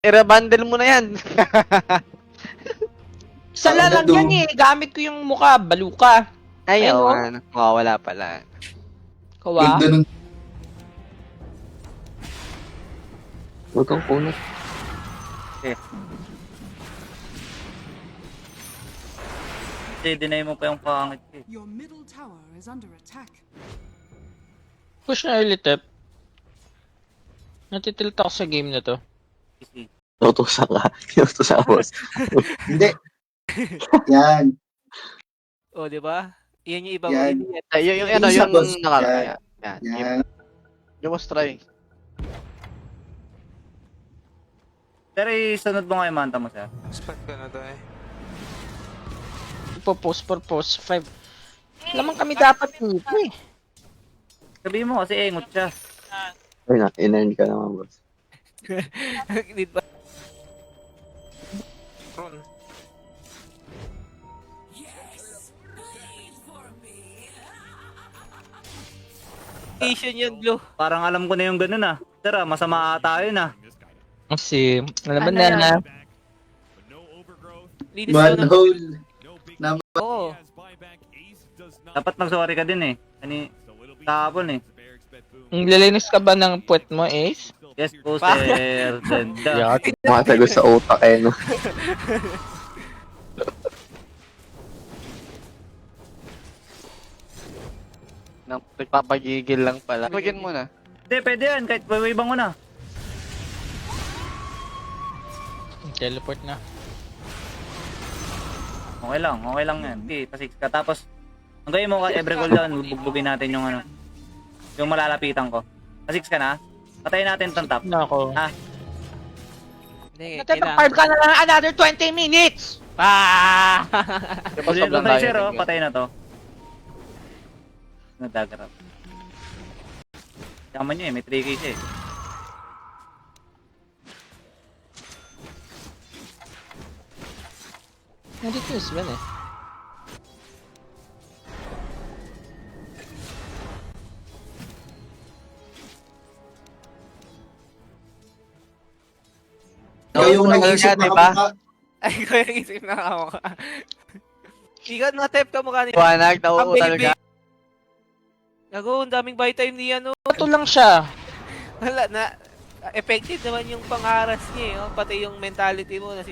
I-rebundle mo na yan. Sa lalagyan eh. Gamit ko yung mukha. Baluka. Ay, Ayun, oo, oh. ano. Mawawala pala. Kawa. Ganda nun. Huwag kang kunat. Kasi deny mo pa yung pangit eh. Your middle tower is under attack. Push na early tap. Natitilt ako sa game na to. Easy. Tutusan ka. Tutusan ka, boss. Hindi. Yan. O, di ba? Yan yung ibang Yan. idiot. Ay, yung ano, Isa, yung boss. nakalaya. Yan. Yan. Yung was try. Pero isunod mo nga yung manta mo, sir. Spot ka na tayo. Purpose 5. Naman kami dapat dito eh. Sabihin mo kasi engot siya. Ay na, in-earn ka naman, boss. Di ba? Ron. Asian yun, Blue. Parang alam ko na yung ganun ah. Sir ah, masama ata yun ah. Kasi, alam mo Ano na yan? na. Linis yun. Manhole. Oo. Dapat mag-sorry ka din eh. Tapon eh. Nililinis ka ba ng puwet mo, Ace? Yes po, sir. Ganda. Matago sa utak eh, no? Nagpapagigil lang pala. Lagyan mo na. Hindi, pwede yan. Kahit waywang mo na. Teleport na. Okay lang yan. Okay, pasix ka. Tapos, ang gawin mo ka every cooldown, bugbugin natin yung ano. Yung malalapitan ko. Pasix ka na. Patayin natin itong top. Na ako. Ah, Hindi, Natapag ka na lang another 20 minutes! Ah! Diba Pwede sobrang na tayo, sir, tiring oh. yun? Patay na to. Nadagrap. Tama nyo eh, may 3k siya eh. Nandito yung Sven eh. Ikaw yung nag-isip na diba? kamukha. Ay, ko yung isip na ako ka. Ikaw, na-type ka mukha ni... Buwanag, Ang nauutal baby. ka. Nago, ang daming buy time ni ano. Ito lang siya. Wala na. Effective naman yung pangaras niya eh. Oh. Pati yung mentality mo na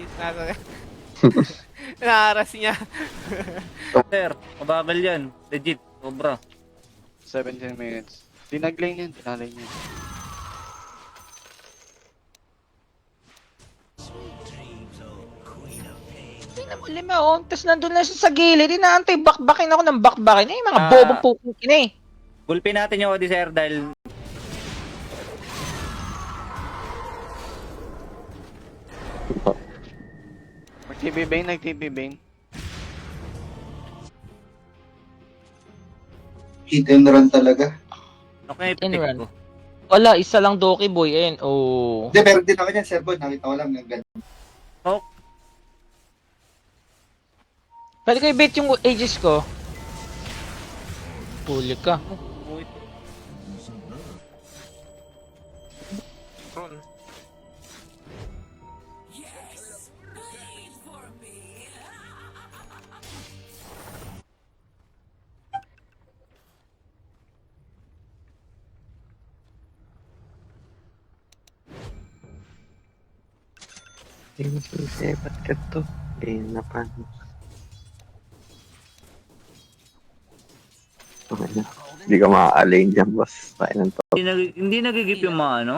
naharas niya. Sir, mabagal yan. Legit, sobra. 17 minutes. Dinag-lane yan, dinalane yan. Tingnan mo, 5 oh. Tapos nandun lang siya sa gilid. Inaantay, bakbakin ako ng bakbakin. Eh, mga Ah. bobong pukin eh. Gulpin natin yung Odyssey, sir, dahil Nag-TP Bane, nag-TP Bane. Hit and run talaga. okay, In pitik run. ko. Wala, isa lang Doki boy. Ayun, oh. Hindi, meron din ako yan, Sir Boy. Nakita ko lang ng ganda. Pwede ko i-bait yung ages ko. Huli ka. Ron. Ba't ka to? Eh, napan. Okay na. Hindi ka makaka-lane dyan, boss. Tayo ng to. Hindi nagigip yung mga ano?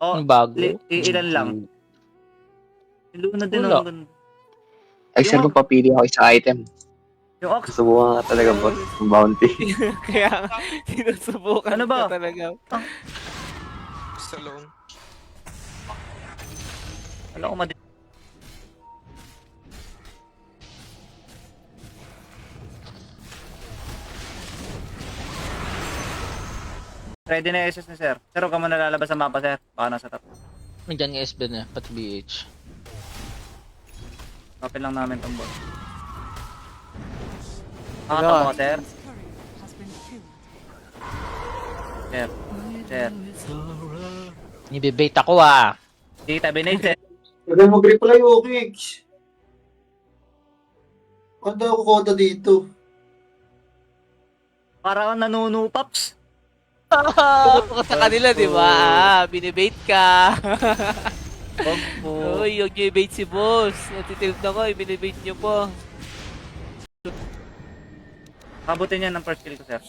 Oh, Ang bago. ilan lang. Luna din Wala. ang ganda. Ay, sir, kung papili ako sa item. Yung Ox, Subukan ka talaga, boss. Yung bounty. Kaya nga, sinusubukan Ano ba? ko talaga. Stallone. alam ko madi. Ready na yung SS ni sir. Sir, huwag ka muna lalabas sa mapa, sir. Baka nasa top. Nandiyan yung SB na, pati BH. Kapil lang namin tong bot. Ano? Nakatawa ka, sir. His courier has been killed. Sir. Sir. Nibibait ako ah. Di tabi na yun, sir. Sabi mag-reply, okay. Kanda ako koda dito. Para kang nanunupaps. Tutok ka sa kanila, di ba? Binibait ka. Wag po. Uy, huwag niyo i-bait si boss. Natitilt na ko, binibait niyo po. Kabutin yan ng first kill ko, sir.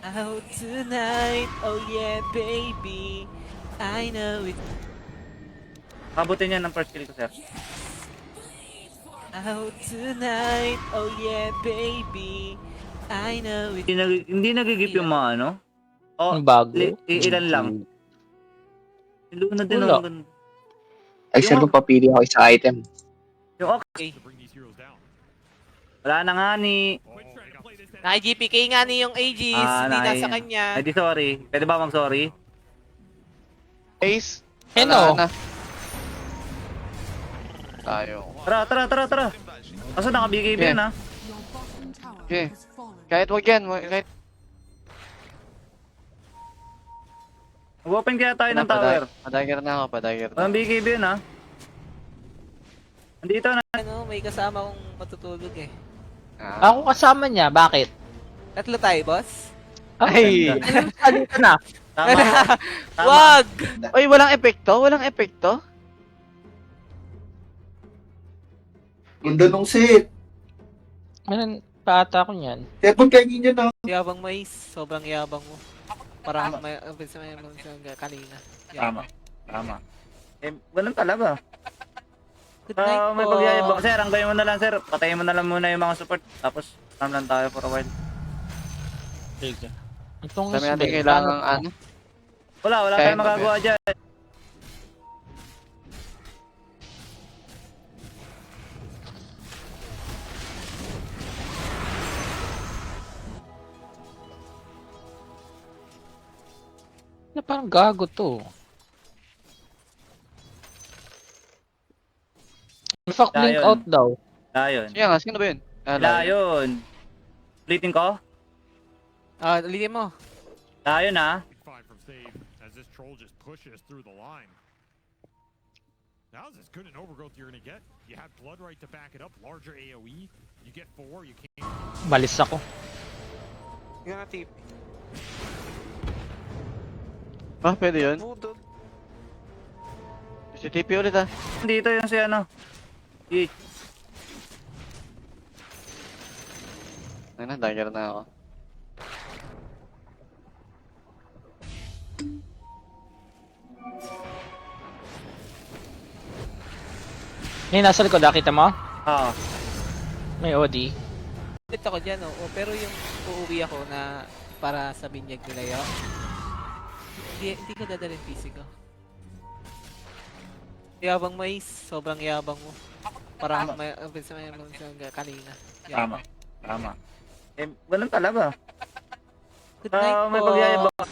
Out tonight, oh yeah, baby. I know it. Kabutin yan ng first kill ko, sir. Out tonight, oh yeah, baby. I know it. Hindi nagigip yung mga ano? O, Ang bago. ilan lang. Luna din Wala. ako. Ay, sir, papili ako sa item. Yung okay. Wala na nga ni. Naka-GPK nga ni yung Aegis, hindi nasa kanya. Ay, di sorry. Pwede ba mag-sorry? Ace. Hello. Wala na. Tayo. Tara. Kaso naka-BKB Yeah. yun, ha? Your bottom tower Okay. has fallen. Kahit wag yan. Kahit Mag-open kaya tayo ng tower. Padagger na ako. Padagger na. Walang BKB yun, ha? Andito na. Ano, may kasama kong matutulog eh. Ah. Ako kasama niya, bakit? Tatlo tayo, boss? Ay! Dito na. Tama. Tama. Wag! Uy, walang epekto? Walang epekto? Ganda nung set. Meron pata ko niyan. Sebon, kainin nyo na. Yabang mais, sobrang yabang mo. Parang may kanina. Tama. Tama. Eh, ganun talaga. Good night May po. pagyayabang. Sir, hanggayin mo na lang, sir. Patayin mo na lang muna yung mga support. Tapos, tam lang tayo for a while. Sige. Itong Dami natin isbel, kailangan paano to? Wala Kaya tayong mo, magagawa dyan. Na parang gago to. Fuck link Lion. out daw. Lion. Sige nga, sino ba yun? Lion. Ulitin ko? Ulitin mo. Lion, ha? Five from save as this troll just pushes through the line. Now's as good an overgrowth you're gonna get. You have blood right to back it up, larger AoE. You get 4, you can't. Balis ako. Ah, pwede yun? Si TP ulit ah. Dito yung si ano. Yeet. Ay na, dagger na ako. May nasa likod, nakita mo? Ah. May OD. Dito ako dyan, oh. Pero yung uuwi ako na para sa binyag nila yun, hindi ko dadalhin PC ko. Yabang mais, sobrang yabang mo. Parang may kanina. Tama. Tama. Eh, ganun talaga. Good night po. May pagyayabang.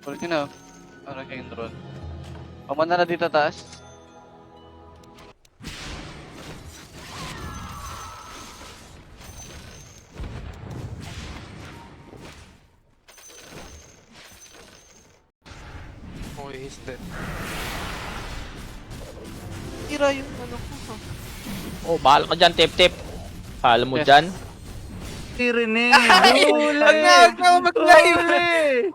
Ulit yun ah. Para kayong drone. Pamana na dito taas. Okay, he's dead. Tira yung ano ko. Ha? Oh, bahala ka dyan, tip-tip. Alam mo Yes. dyan. Tirinig. Wag na mag-live! Mag-live!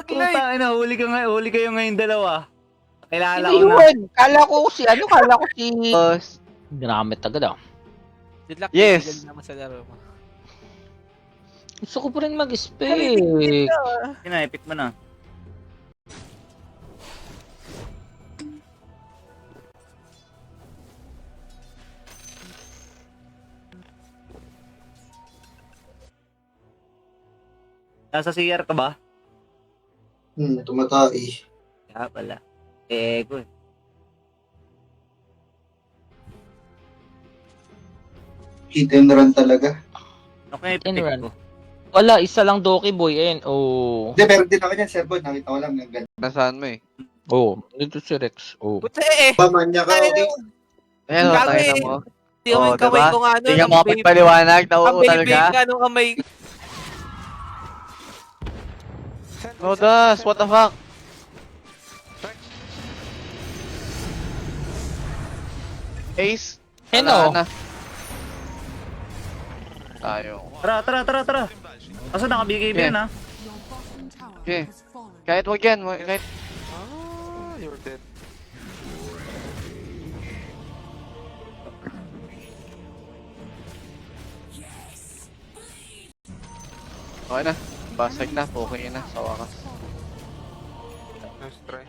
Puta, ina, huli kayo ngayon dalawa. Kilala Hindi ko na. yun. Kala ko si Boss. Ginamit agad ah. Good luck. Yes. Tigil naman sa laro mo. Gusto ko pa rin mag-spec. Epic mo na. Nasa CR ka ba? Tumatay. Kaya pala. Ego eh. Hit and run talaga. Okay, And pick run. ko. Wala, isa lang Doki Boy. Ayun, oh. Hindi, meron din ako yan, Sebon. Nakita ko lang ng ganda. Nasaan mo eh? Oh, dito si Rex. Oh. Puti eh! Pamanya ka, okay? Ayan, Gago tayo na eh. mo. Hindi ko yung kamay diba? ko nga ano. Hindi ka makapagpaliwanag, nauutal ka. Ang ano kamay. Rodas, what the fuck? Ace? Hello. Wala na. Tayo. Tara. Kaso nakabigay Yeah. yun ha. Your bottom tower Okay. has fallen. Kahit wag yan, kahit... You're dead. Okay na. Basag na, okay na, sa wakas. Nice try.